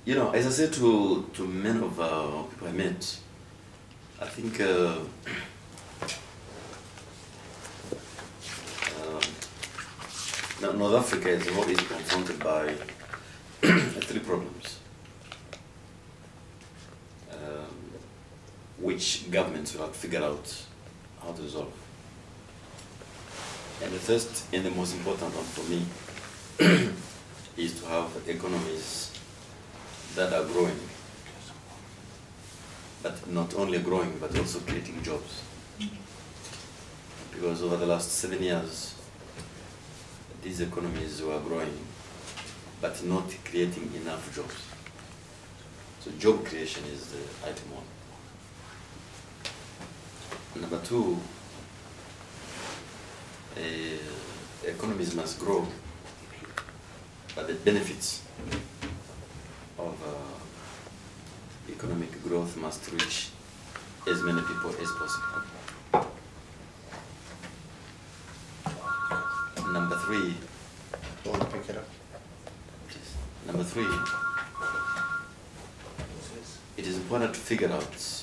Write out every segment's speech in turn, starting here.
You know, as I said to many of people I met, I think North Africa is always confronted by three problems, which governments will have to figure out how to resolve. And the first and the most important one for me is to have economies that are growing, but not only growing, but also creating jobs. Because over the last 7 years, these economies were growing, but not creating enough jobs. So job creation is the item one. Number two, economies must grow, but the benefits of economic growth must reach as many people as possible. Number three, You want to pick it up? please. Number three, it is important to figure out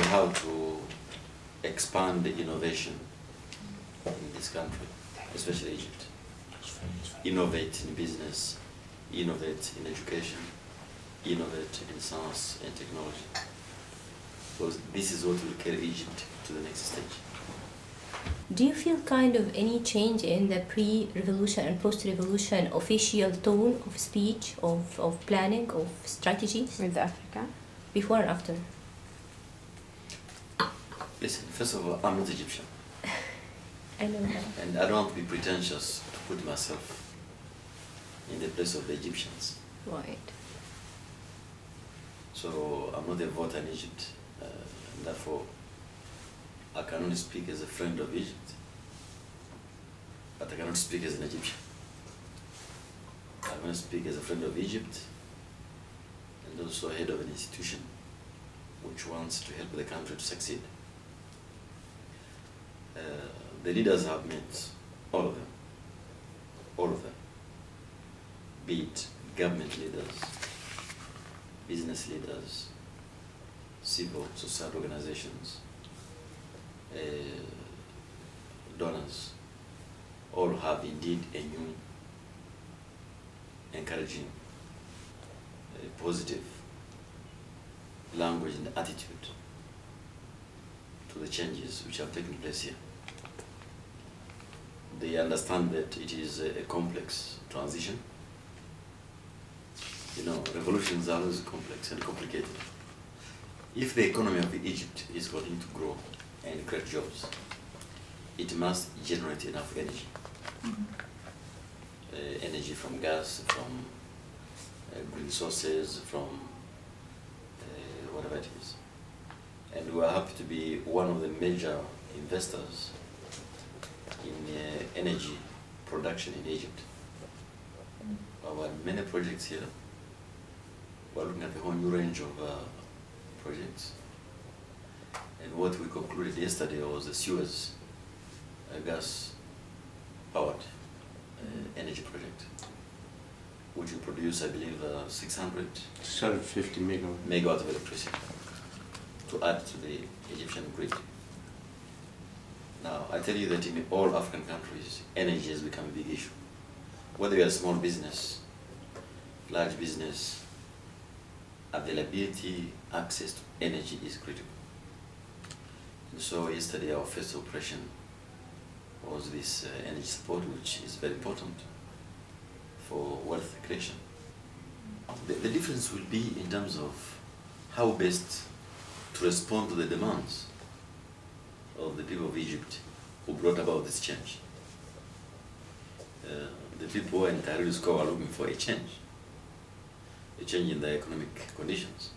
how to expand the innovation in this country, especially Egypt. Innovate in business, innovate in education, innovate in science and technology. Because this is what will carry Egypt to the next stage. Do you feel kind of any change in the pre-revolution and post-revolution official tone of speech, of planning, of strategies? With Africa? Before and after? Listen, first of all, I'm not Egyptian. I know that. And I don't want to be pretentious to put myself in the place of the Egyptians. Right. So I'm not a voter in Egypt. Therefore, I can only speak as a friend of Egypt, but I cannot speak as an Egyptian. I can only speak as a friend of Egypt and also head of an institution which wants to help the country to succeed. The leaders have met, all of them, be it government leaders, business leaders, civil society organizations, donors, all have indeed a new, encouraging, positive language and attitude to the changes which have taken place here. They understand that it is a complex transition. You know, revolutions are always complex and complicated. If the economy of Egypt is going to grow and create jobs, it must generate enough energy. Energy from gas, from green sources, from whatever it is. And we are happy to be one of the major investors in energy production in Egypt. There are many projects here. We're looking at the whole new range of projects. And what we concluded yesterday was the Suez gas-powered energy project, which will produce, I believe, 650 megawatts of electricity to add to the Egyptian grid. Now, I tell you that in all African countries, energy has become a big issue. Whether you're a small business, large business, availability, access to energy is critical. And so yesterday our first operation was this energy support, which is very important for wealth creation. The difference will be in terms of how best to respond to the demands of the people of Egypt who brought about this change. The people who are in Tahrir Square are looking for a change in their economic conditions,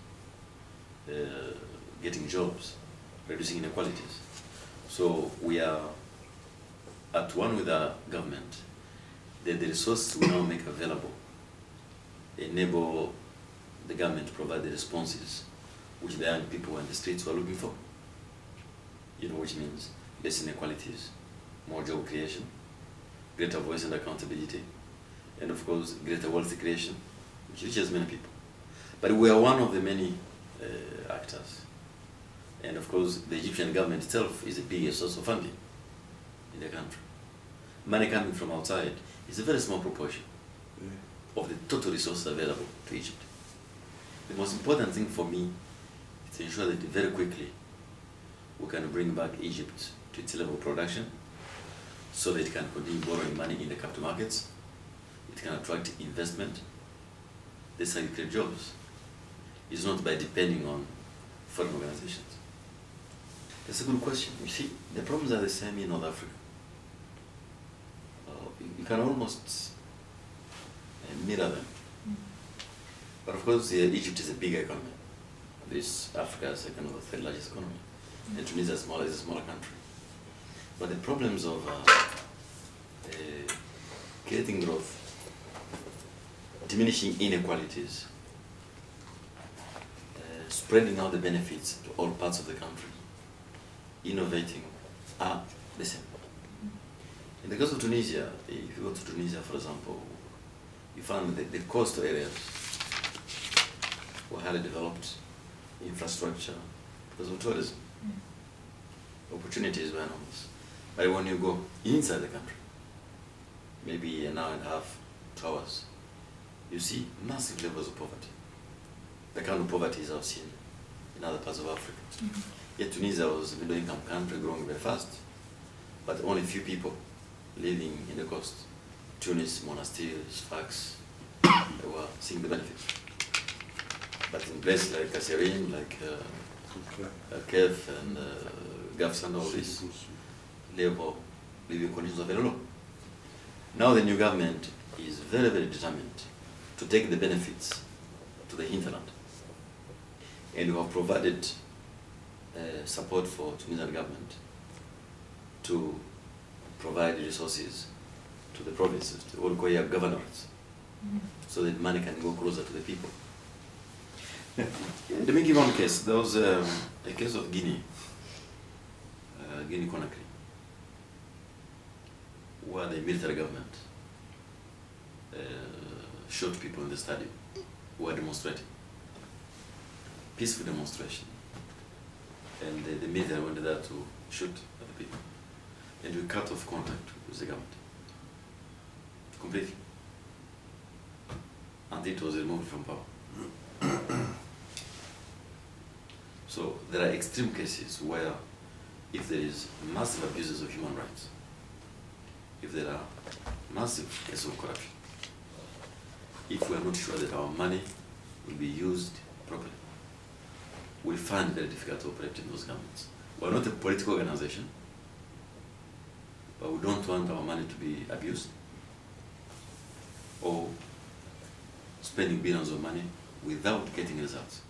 getting jobs, reducing inequalities. So we are at one with our government that the resources we now make available enable the government to provide the responses which the young people in the streets were looking for. You know, which means less inequalities, more job creation, greater voice and accountability, and of course, greater wealth creation which reaches many people. But we are one of the many actors. And of course, the Egyptian government itself is the biggest source of funding in the country. Money coming from outside is a very small proportion of the total resources available to Egypt. The most important thing for me is to ensure that very quickly we can bring back Egypt to its level of production so that it can continue borrowing money in the capital markets, it can attract investment. This is how you create jobs. It's not by depending on foreign organizations. That's a good question. You see, the problems are the same in North Africa. You can almost mirror them. But of course, Egypt is a bigger economy. This Africa is second or the third largest economy. And Tunisia is a smaller country. But the problems of creating growth, diminishing inequalities, spreading out the benefits to all parts of the country, innovating are the same. In the case of Tunisia, if you go to Tunisia, for example, you find that the coastal areas were highly developed, infrastructure, because of tourism. Opportunities were enormous. But when you go inside the country, maybe an hour and a half, 2 hours, you see massive levels of poverty. The kind of poverty I've seen in other parts of Africa. Yet Tunisia was a middle-income country growing very fast, but only few people living in the coast. Tunis, monasteries, Sfax, they were seeing the benefits. But in places like Kasserine, like Kef and Gafs and all this, living conditions are very low. Now the new government is very, very determined to take the benefits to the hinterland. And we have provided support for Tunisian government to provide resources to the provinces, to all governorates, so that money can go closer to the people. Let me give one case. There was a case of Guinea, Guinea-Conakry, where the military government shot people in the stadium who were demonstrating. Peaceful demonstration. And the military went there to shoot at the people. And we cut off contact with the government. Completely. Until it was removed from power. So there are extreme cases where if there is massive abuses of human rights, if there are massive cases of corruption, if we are not sure that our money will be used properly, we find it very difficult to operate in those governments. We are not a political organization, but we don't want our money to be abused or spending billions of money without getting results.